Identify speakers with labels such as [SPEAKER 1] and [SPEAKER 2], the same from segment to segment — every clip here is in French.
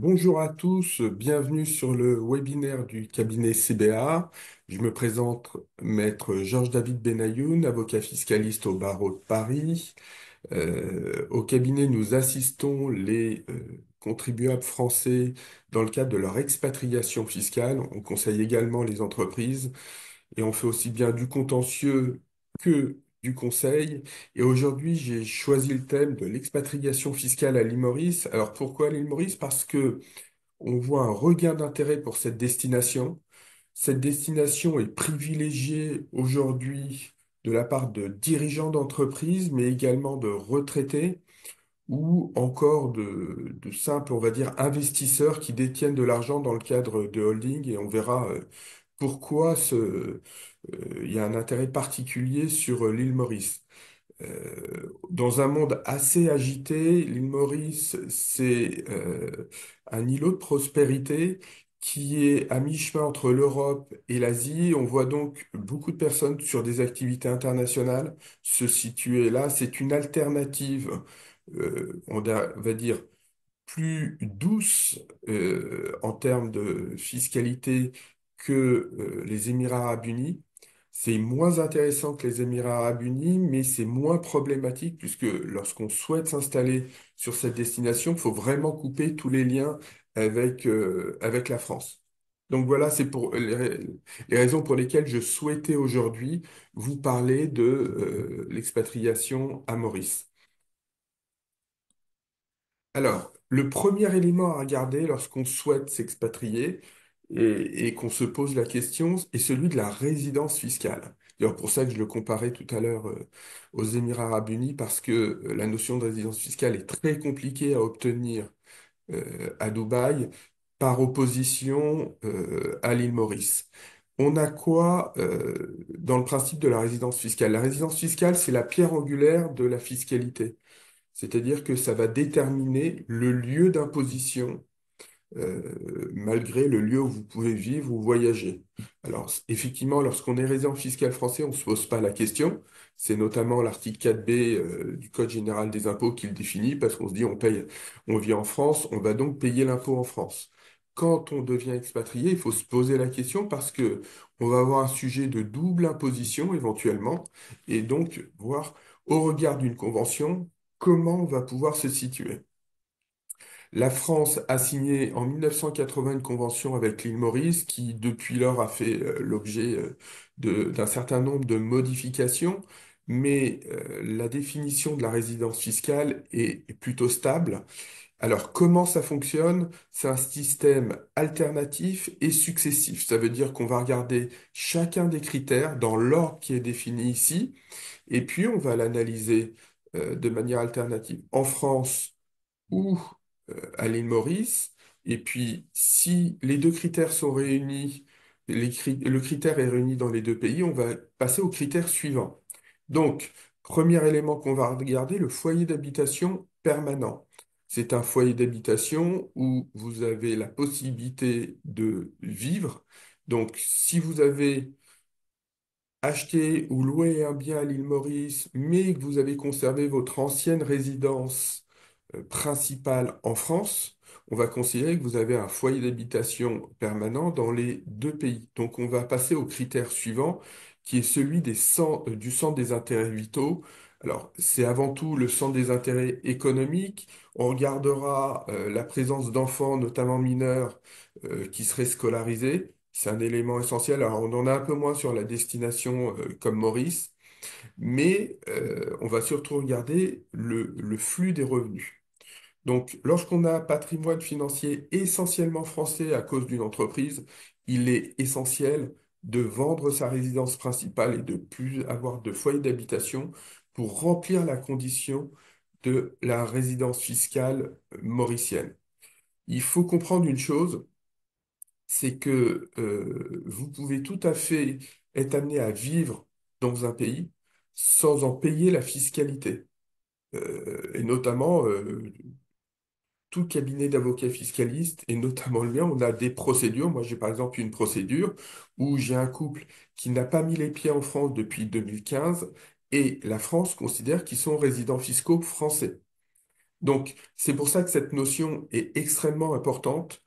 [SPEAKER 1] Bonjour à tous, bienvenue sur le webinaire du cabinet CBA. Je me présente Maître Georges-David Benayoun, avocat fiscaliste au barreau de Paris. Au cabinet, nous assistons les contribuables français dans le cadre de leur expatriation fiscale. On conseille également les entreprises et on fait aussi bien du contentieux que du conseil. Et aujourd'hui, j'ai choisi le thème de l'expatriation fiscale à l'île Maurice. Alors pourquoi l'île Maurice? Parce que on voit un regain d'intérêt pour cette destination. Cette destination est privilégiée aujourd'hui de la part de dirigeants d'entreprises, mais également de retraités ou encore de simples, on va dire, investisseurs qui détiennent de l'argent dans le cadre de holding. Et on verra pourquoi il y a un intérêt particulier sur l'île Maurice. Dans un monde assez agité, l'île Maurice, c'est un îlot de prospérité qui est à mi-chemin entre l'Europe et l'Asie. On voit donc beaucoup de personnes sur des activités internationales se situer là. C'est une alternative, va dire, plus douce en termes de fiscalité que les Émirats arabes unis. C'est moins intéressant que les Émirats arabes unis, mais c'est moins problématique puisque lorsqu'on souhaite s'installer sur cette destination, il faut vraiment couper tous les liens avec la France. Donc voilà, c'est pour les raisons pour lesquelles je souhaitais aujourd'hui vous parler de l'expatriation à Maurice. Alors, le premier élément à regarder lorsqu'on souhaite s'expatrier et qu'on se pose la question est celui de la résidence fiscale. D'ailleurs, pour ça que je le comparais tout à l'heure aux Émirats arabes unis, parce que la notion de résidence fiscale est très compliquée à obtenir à Dubaï par opposition à l'île Maurice. On a quoi dans le principe de la résidence fiscale? La résidence fiscale, c'est la pierre angulaire de la fiscalité. C'est-à-dire que ça va déterminer le lieu d'imposition, malgré le lieu où vous pouvez vivre ou voyager. Alors, effectivement, lorsqu'on est résident fiscal français, on ne se pose pas la question. C'est notamment l'article 4B, du Code général des impôts qui le définit, parce qu'on se dit, on paye, on vit en France, on va donc payer l'impôt en France. Quand on devient expatrié, il faut se poser la question parce que on va avoir un sujet de double imposition éventuellement, et donc voir au regard d'une convention comment on va pouvoir se situer. La France a signé en 1980 une convention avec l'île Maurice qui, depuis lors, a fait l'objet d'un certain nombre de modifications, mais la définition de la résidence fiscale est plutôt stable. Alors, comment ça fonctionne? C'est un système alternatif et successif. Ça veut dire qu'on va regarder chacun des critères dans l'ordre qui est défini ici, et puis on va l'analyser de manière alternative en France ou à l'île Maurice. Et puis, si les deux critères sont réunis, le critère est réuni dans les deux pays, on va passer au critère suivant. Donc, premier élément qu'on va regarder, le foyer d'habitation permanent. C'est un foyer d'habitation où vous avez la possibilité de vivre. Donc, si vous avez acheté ou loué un bien à l'île Maurice, mais que vous avez conservé votre ancienne résidence principale en France, on va considérer que vous avez un foyer d'habitation permanent dans les deux pays. Donc on va passer au critère suivant, qui est celui du centre des intérêts vitaux. Alors c'est avant tout le centre des intérêts économiques. On regardera la présence d'enfants, notamment mineurs, qui seraient scolarisés. C'est un élément essentiel. Alors on en a un peu moins sur la destination comme Maurice, mais on va surtout regarder le flux des revenus. Donc, lorsqu'on a un patrimoine financier essentiellement français à cause d'une entreprise, il est essentiel de vendre sa résidence principale et de plus avoir de foyer d'habitation pour remplir la condition de la résidence fiscale mauricienne. Il faut comprendre une chose, c'est que vous pouvez tout à fait être amené à vivre dans un pays sans en payer la fiscalité. Et notamment, tout cabinet d'avocats fiscalistes, et notamment le mien, on a des procédures. Moi, j'ai par exemple une procédure où j'ai un couple qui n'a pas mis les pieds en France depuis 2015, et la France considère qu'ils sont résidents fiscaux français. Donc, c'est pour ça que cette notion est extrêmement importante.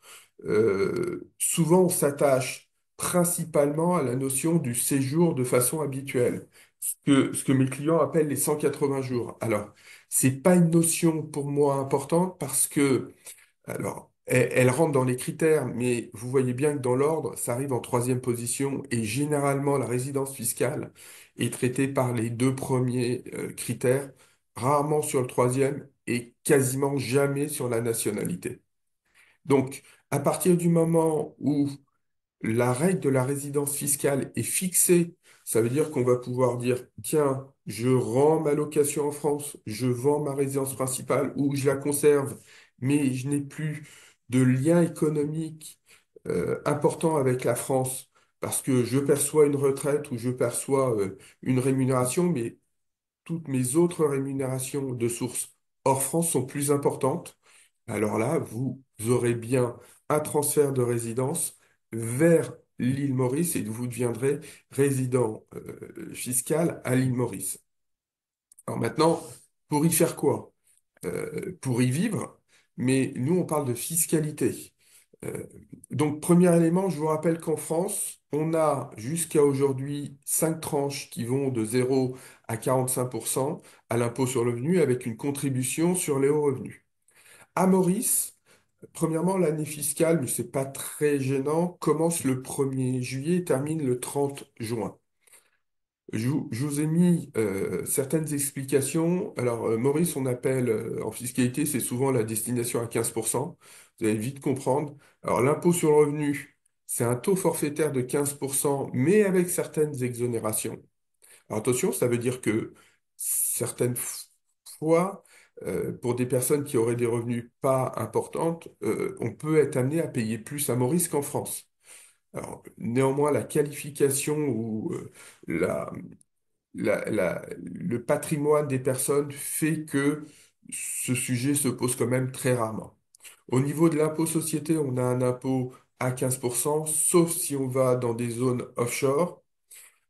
[SPEAKER 1] Souvent, on s'attache principalement à la notion du séjour de façon habituelle, ce que mes clients appellent les 180 jours. Alors, c'est pas une notion pour moi importante parce que alors, elle rentre dans les critères, mais vous voyez bien que dans l'ordre, ça arrive en troisième position et généralement la résidence fiscale est traitée par les deux premiers critères, rarement sur le troisième et quasiment jamais sur la nationalité. Donc, à partir du moment où la règle de la résidence fiscale est fixée. Ça veut dire qu'on va pouvoir dire, tiens, je rends ma location en France, je vends ma résidence principale ou je la conserve, mais je n'ai plus de lien économique important avec la France parce que je perçois une retraite ou je perçois une rémunération, mais toutes mes autres rémunérations de source hors France sont plus importantes. Alors là, vous aurez bien un transfert de résidence vers l'île Maurice et vous deviendrez résident fiscal à l'île Maurice. Alors maintenant, pour y faire quoi? Pour y vivre, mais nous, on parle de fiscalité. Euh, donc, premier élément, je vous rappelle qu'en France, on a jusqu'à aujourd'hui 5 tranches qui vont de 0 à 45% à l'impôt sur le revenu avec une contribution sur les hauts revenus. À Maurice, premièrement, l'année fiscale, mais c'est pas très gênant, commence le 1er juillet et termine le 30 juin. Je vous ai mis certaines explications. Alors, Maurice, on appelle en fiscalité, c'est souvent la destination à 15%. Vous allez vite comprendre. Alors, l'impôt sur le revenu, c'est un taux forfaitaire de 15%, mais avec certaines exonérations. Alors, attention, ça veut dire que certaines fois, pour des personnes qui auraient des revenus pas importantes, on peut être amené à payer plus à Maurice qu'en France. Alors, néanmoins, la qualification ou la, le patrimoine des personnes fait que ce sujet se pose quand même très rarement. Au niveau de l'impôt société, on a un impôt à 15%, sauf si on va dans des zones offshore.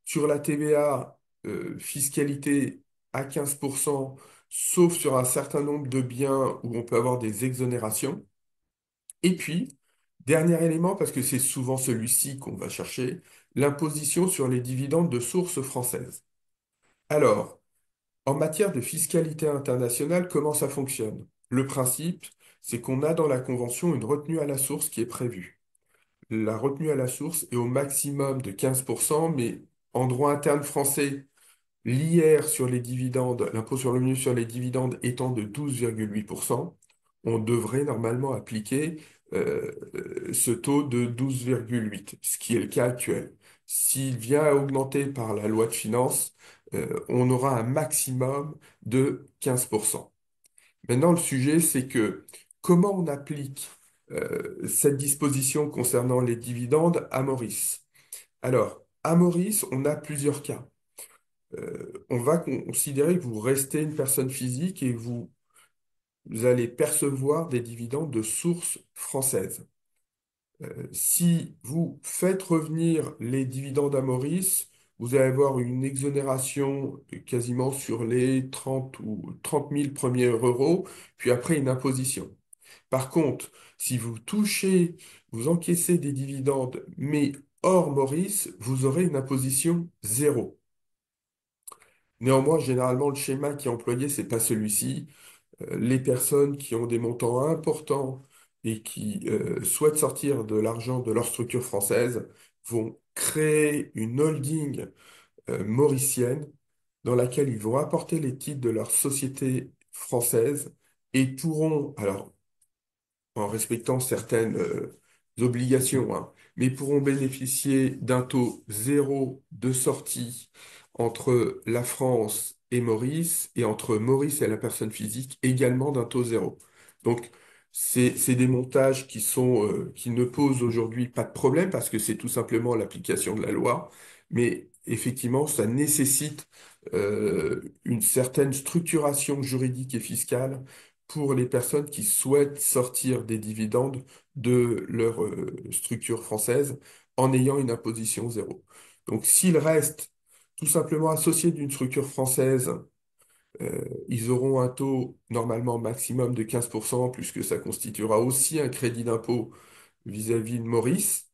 [SPEAKER 1] Sur la TVA, fiscalité à 15%, sauf sur un certain nombre de biens où on peut avoir des exonérations. Et puis, dernier élément, parce que c'est souvent celui-ci qu'on va chercher, l'imposition sur les dividendes de sources françaises. Alors, en matière de fiscalité internationale, comment ça fonctionne? Le principe, c'est qu'on a dans la Convention une retenue à la source qui est prévue. La retenue à la source est au maximum de 15%, mais en droit interne français, l'IR sur les dividendes, l'impôt sur le revenu sur les dividendes étant de 12,8%, on devrait normalement appliquer ce taux de 12,8, ce qui est le cas actuel. S'il vient à augmenter par la loi de finances, on aura un maximum de 15%. Maintenant, le sujet, c'est que comment on applique cette disposition concernant les dividendes à Maurice? Alors, à Maurice, on a plusieurs cas. On va considérer que vous restez une personne physique et vous allez percevoir des dividendes de source française. Si vous faites revenir les dividendes à Maurice, vous allez avoir une exonération quasiment sur les 30 ou 30 000 premiers euros, puis après une imposition. Par contre, si vous touchez, vous encaissez des dividendes, mais hors Maurice, vous aurez une imposition zéro. Néanmoins, généralement, le schéma qui est employé, c'est pas celui-ci. Les personnes qui ont des montants importants et qui souhaitent sortir de l'argent de leur structure française vont créer une holding mauricienne dans laquelle ils vont apporter les titres de leur société française et pourront, alors en respectant certaines obligations, hein, mais pourront bénéficier d'un taux zéro de sortie entre la France et Maurice, et entre Maurice et la personne physique également d'un taux zéro. Donc, c'est des montages qui ne posent aujourd'hui pas de problème parce que c'est tout simplement l'application de la loi, mais effectivement, ça nécessite une certaine structuration juridique et fiscale pour les personnes qui souhaitent sortir des dividendes de leur structure française en ayant une imposition zéro. Donc, s'ils restent tout simplement associés d'une structure française Ils auront un taux normalement maximum de 15%, puisque ça constituera aussi un crédit d'impôt vis-à-vis de Maurice.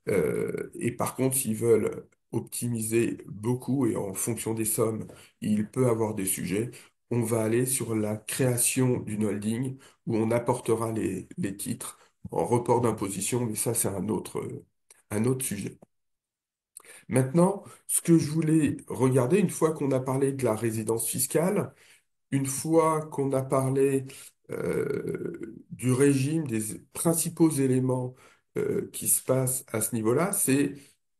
[SPEAKER 1] Et par contre, s'ils veulent optimiser beaucoup et en fonction des sommes, il peut avoir des sujets, on va aller sur la création d'une holding où on apportera les titres en report d'imposition, mais ça, c'est un autre sujet. Maintenant, ce que je voulais regarder, une fois qu'on a parlé de la résidence fiscale, une fois qu'on a parlé du régime, des principaux éléments qui se passent à ce niveau-là, c'est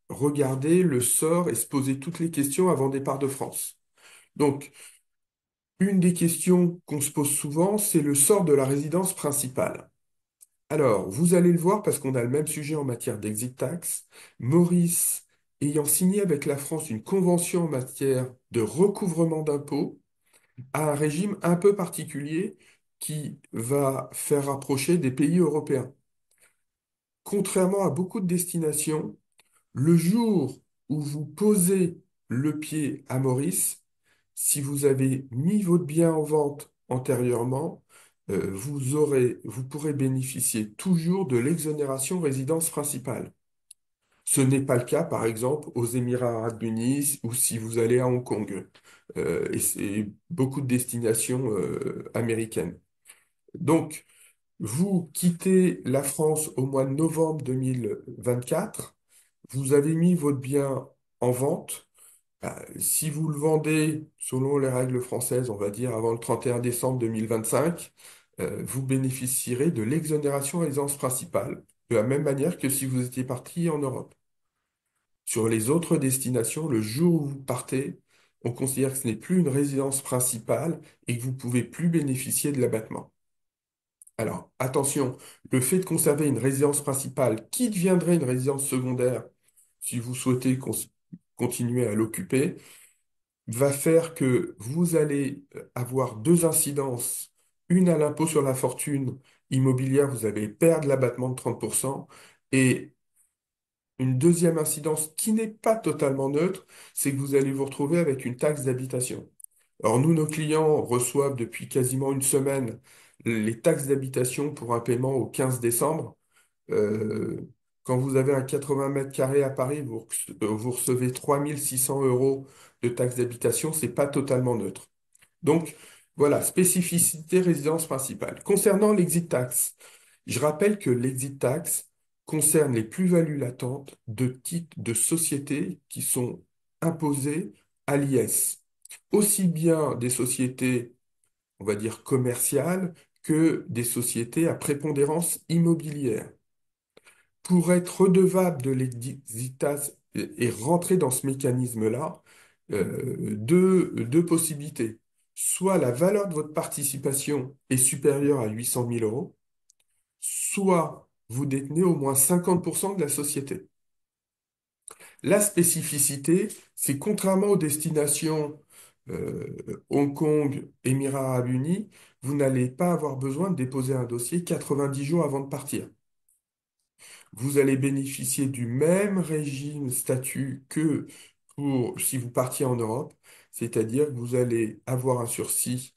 [SPEAKER 1] regarder le sort et se poser toutes les questions avant départ de France. Donc, une des questions qu'on se pose souvent, c'est le sort de la résidence principale. Alors, vous allez le voir parce qu'on a le même sujet en matière d'exit tax. Maurice, ayant signé avec la France une convention en matière de recouvrement d'impôts, a un régime un peu particulier qui va faire rapprocher des pays européens. Contrairement à beaucoup de destinations, le jour où vous posez le pied à Maurice, si vous avez mis votre bien en vente antérieurement, vous pourrez bénéficier toujours de l'exonération résidence principale. Ce n'est pas le cas, par exemple, aux Émirats arabes unis ou si vous allez à Hong Kong. Et c'est beaucoup de destinations américaines. Donc, vous quittez la France au mois de novembre 2024, vous avez mis votre bien en vente. Si vous le vendez selon les règles françaises, on va dire avant le 31 décembre 2025, vous bénéficierez de l'exonération résidence principale, de la même manière que si vous étiez parti en Europe. Sur les autres destinations, le jour où vous partez, on considère que ce n'est plus une résidence principale et que vous ne pouvez plus bénéficier de l'abattement. Alors, attention, le fait de conserver une résidence principale qui deviendrait une résidence secondaire, si vous souhaitez continuer à l'occuper, va faire que vous allez avoir deux incidences. Une à l'impôt sur la fortune immobilière, vous allez perdre l'abattement de 30%, et une deuxième incidence qui n'est pas totalement neutre, c'est que vous allez vous retrouver avec une taxe d'habitation. Alors nous, nos clients reçoivent depuis quasiment une semaine les taxes d'habitation pour un paiement au 15 décembre. Euh, Quand vous avez un 80 mètres carrés à Paris, vous recevez 3600 euros de taxes d'habitation, c'est pas totalement neutre. Donc, voilà, spécificité résidence principale. Concernant l'exit tax, je rappelle que l'exit tax concerne les plus-values latentes de titres de sociétés qui sont imposées à l'IS. Aussi bien des sociétés, on va dire, commerciales que des sociétés à prépondérance immobilière. Pour être redevable de l'exit tax et rentrer dans ce mécanisme-là, deux possibilités. Soit la valeur de votre participation est supérieure à 800 000 euros, soit vous détenez au moins 50% de la société. La spécificité, c'est contrairement aux destinations Hong Kong, Émirats arabes unis, vous n'allez pas avoir besoin de déposer un dossier 90 jours avant de partir. Vous allez bénéficier du même régime statut que pour si vous partiez en Europe, c'est-à-dire que vous allez avoir un sursis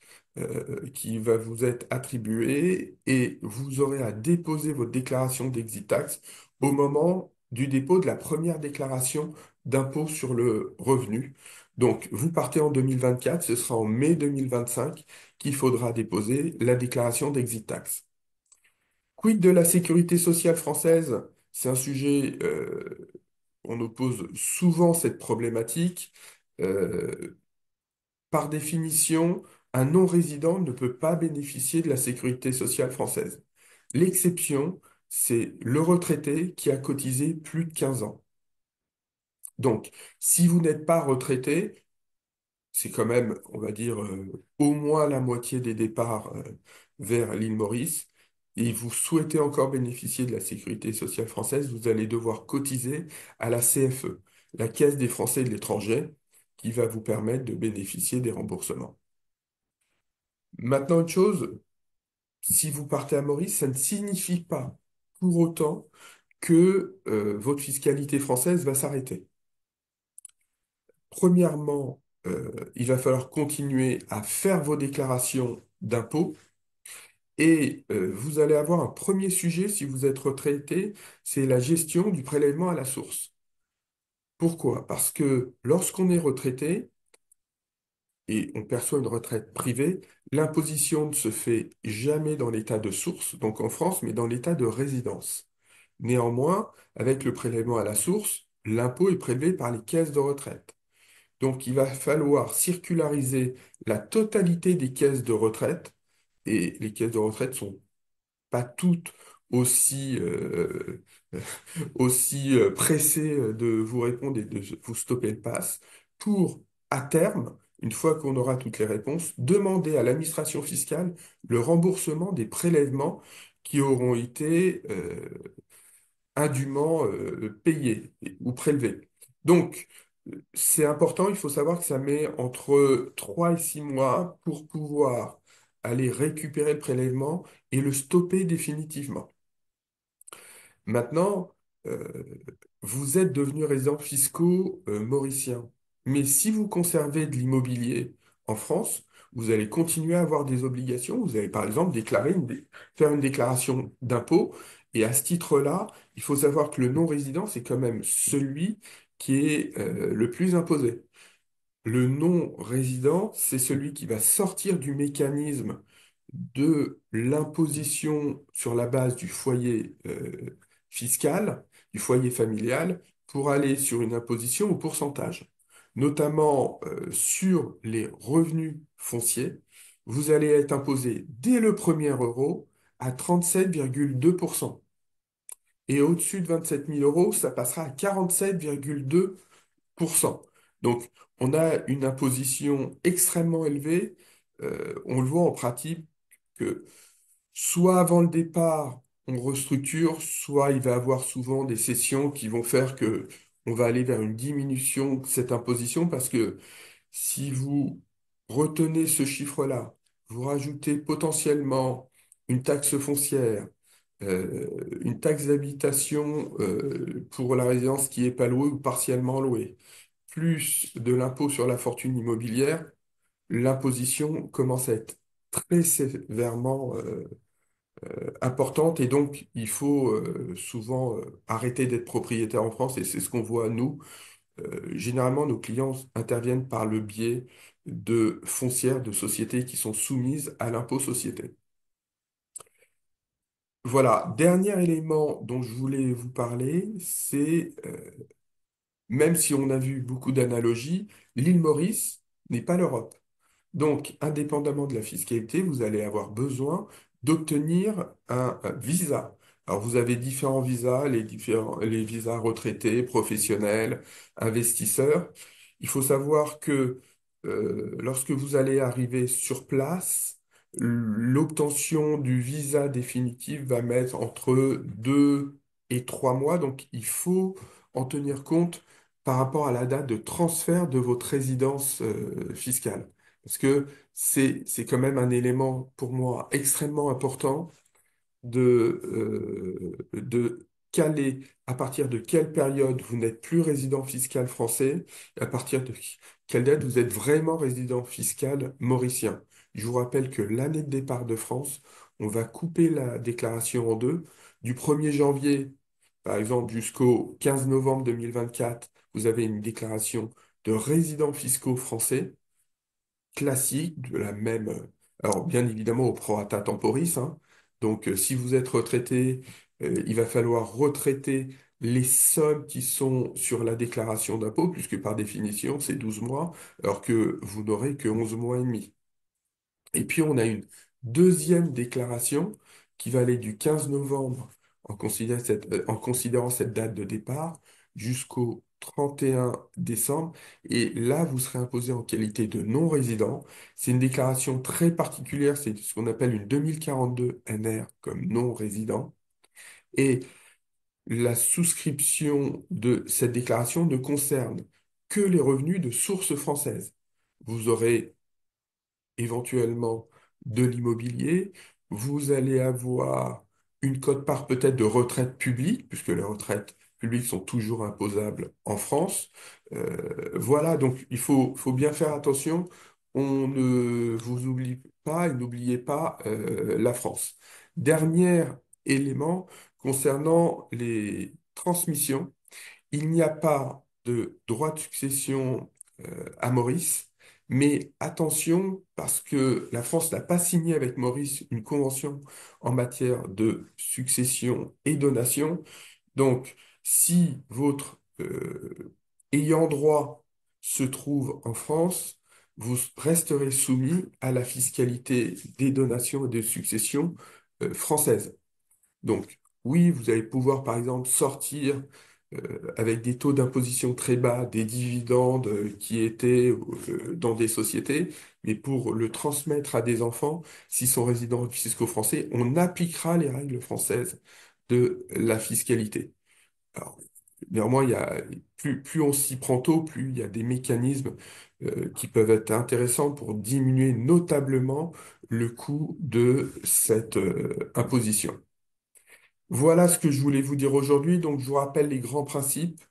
[SPEAKER 1] qui va vous être attribué et vous aurez à déposer votre déclaration d'exit tax au moment du dépôt de la première déclaration d'impôt sur le revenu. Donc, vous partez en 2024, ce sera en mai 2025 qu'il faudra déposer la déclaration d'exit tax. Quid de la sécurité sociale française? C'est un sujet, on nous pose souvent cette problématique. Euh, Par définition, un non-résident ne peut pas bénéficier de la sécurité sociale française. L'exception, c'est le retraité qui a cotisé plus de 15 ans. Donc, si vous n'êtes pas retraité, c'est quand même, on va dire, au moins la moitié des départs vers l'île Maurice. Et vous souhaitez encore bénéficier de la sécurité sociale française, vous allez devoir cotiser à la CFE, la Caisse des Français de l'étranger, qui va vous permettre de bénéficier des remboursements. Maintenant, une chose, si vous partez à Maurice, ça ne signifie pas pour autant que votre fiscalité française va s'arrêter. Premièrement, il va falloir continuer à faire vos déclarations d'impôts et vous allez avoir un premier sujet si vous êtes retraité, c'est la gestion du prélèvement à la source. Pourquoi? Parce que lorsqu'on est retraité et on perçoit une retraite privée, l'imposition ne se fait jamais dans l'état de source, donc en France, mais dans l'état de résidence. Néanmoins, avec le prélèvement à la source, l'impôt est prélevé par les caisses de retraite. Donc, il va falloir circulariser la totalité des caisses de retraite, et les caisses de retraite sont pas toutes aussi, pressées de vous répondre et de vous stopper le pass, pour, à terme, une fois qu'on aura toutes les réponses, demander à l'administration fiscale le remboursement des prélèvements qui auront été indûment payés ou prélevés. Donc, c'est important, il faut savoir que ça met entre 3 et 6 mois pour pouvoir aller récupérer le prélèvement et le stopper définitivement. Maintenant, euh, vous êtes devenus résidents fiscaux mauriciens. Mais si vous conservez de l'immobilier en France, vous allez continuer à avoir des obligations. Vous allez par exemple faire une déclaration d'impôt. Et à ce titre-là, il faut savoir que le non-résident, c'est quand même celui qui est le plus imposé. Le non-résident, c'est celui qui va sortir du mécanisme de l'imposition sur la base du foyer fiscal, du foyer familial, pour aller sur une imposition au pourcentage. Notamment sur les revenus fonciers, vous allez être imposé dès le premier euro à 37,2%. Et au-dessus de 27 000 euros, ça passera à 47,2%. Donc, on a une imposition extrêmement élevée. On le voit en pratique que soit avant le départ, on restructure, soit il va y avoir souvent des sessions qui vont faire que on va aller vers une diminution de cette imposition parce que si vous retenez ce chiffre-là, vous rajoutez potentiellement une taxe foncière, une taxe d'habitation pour la résidence qui n'est pas louée ou partiellement louée, plus de l'impôt sur la fortune immobilière, l'imposition commence à être très sévèrement importante et donc il faut souvent arrêter d'être propriétaire en France et c'est ce qu'on voit nous. Généralement, nos clients interviennent par le biais de foncières, de sociétés qui sont soumises à l'impôt société. Voilà, dernier élément dont je voulais vous parler, c'est même si on a vu beaucoup d'analogies, l'île Maurice n'est pas l'Europe. Donc, indépendamment de la fiscalité, vous allez avoir besoin d'obtenir un visa. Alors, vous avez différents visas, les visas retraités, professionnels, investisseurs. Il faut savoir que lorsque vous allez arriver sur place, l'obtention du visa définitif va mettre entre 2 et 3 mois. Donc, il faut en tenir compte par rapport à la date de transfert de votre résidence fiscale. Parce que c'est quand même un élément pour moi extrêmement important de caler à partir de quelle période vous n'êtes plus résident fiscal français, et à partir de quelle date vous êtes vraiment résident fiscal mauricien. Je vous rappelle que l'année de départ de France, on va couper la déclaration en deux. Du 1er janvier, par exemple, jusqu'au 15 novembre 2024, vous avez une déclaration de résidents fiscaux français classique, de la même, alors bien évidemment au prorata temporis, hein. Donc si vous êtes retraité, il va falloir retraiter les sommes qui sont sur la déclaration d'impôt, puisque par définition c'est 12 mois, alors que vous n'aurez que 11 mois et demi. Et puis on a une deuxième déclaration qui va aller du 15 novembre en considérant cette date de départ jusqu'au 31 décembre. Et là, vous serez imposé en qualité de non-résident. C'est une déclaration très particulière, c'est ce qu'on appelle une 2042 NR comme non-résident. Et la souscription de cette déclaration ne concerne que les revenus de source française. Vous aurez éventuellement de l'immobilier, vous allez avoir une quote-part peut-être de retraite publique, puisque les retraites publics sont toujours imposables en France. Voilà, donc faut bien faire attention. On ne vous oublie pas et n'oubliez pas la France. Dernier élément concernant les transmissions. Il n'y a pas de droit de succession à Maurice, mais attention parce que la France n'a pas signé avec Maurice une convention en matière de succession et donation. Donc, si votre ayant droit se trouve en France, vous resterez soumis à la fiscalité des donations et des successions françaises. Donc, oui, vous allez pouvoir, par exemple, sortir avec des taux d'imposition très bas des dividendes qui étaient dans des sociétés, mais pour le transmettre à des enfants, s'ils sont résidents fiscaux français, on appliquera les règles françaises de la fiscalité. Alors, néanmoins, plus on s'y prend tôt, plus il y a des mécanismes qui peuvent être intéressants pour diminuer notablement le coût de cette imposition. Voilà ce que je voulais vous dire aujourd'hui. Donc, je vous rappelle les grands principes.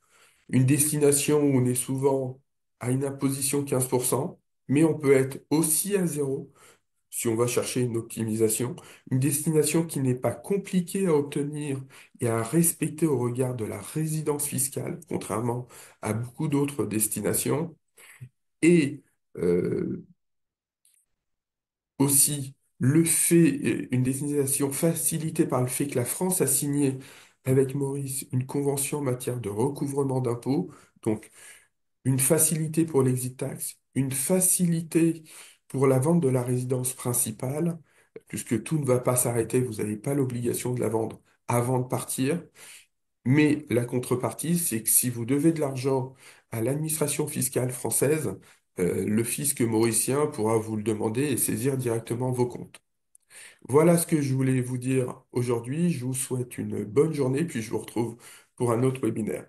[SPEAKER 1] Une destination où on est souvent à une imposition 15%, mais on peut être aussi à zéro si on va chercher une optimisation. Une destination qui n'est pas compliquée à obtenir et à respecter au regard de la résidence fiscale, contrairement à beaucoup d'autres destinations. Et euh, aussi une destination facilitée par le fait que la France a signé avec Maurice une convention en matière de recouvrement d'impôts, donc une facilité pour l'exit tax, une facilité pour la vente de la résidence principale, puisque tout ne va pas s'arrêter, vous n'avez pas l'obligation de la vendre avant de partir. Mais la contrepartie, c'est que si vous devez de l'argent à l'administration fiscale française, le fisc mauricien pourra vous le demander et saisir directement vos comptes. Voilà ce que je voulais vous dire aujourd'hui. Je vous souhaite une bonne journée, puis je vous retrouve pour un autre webinaire.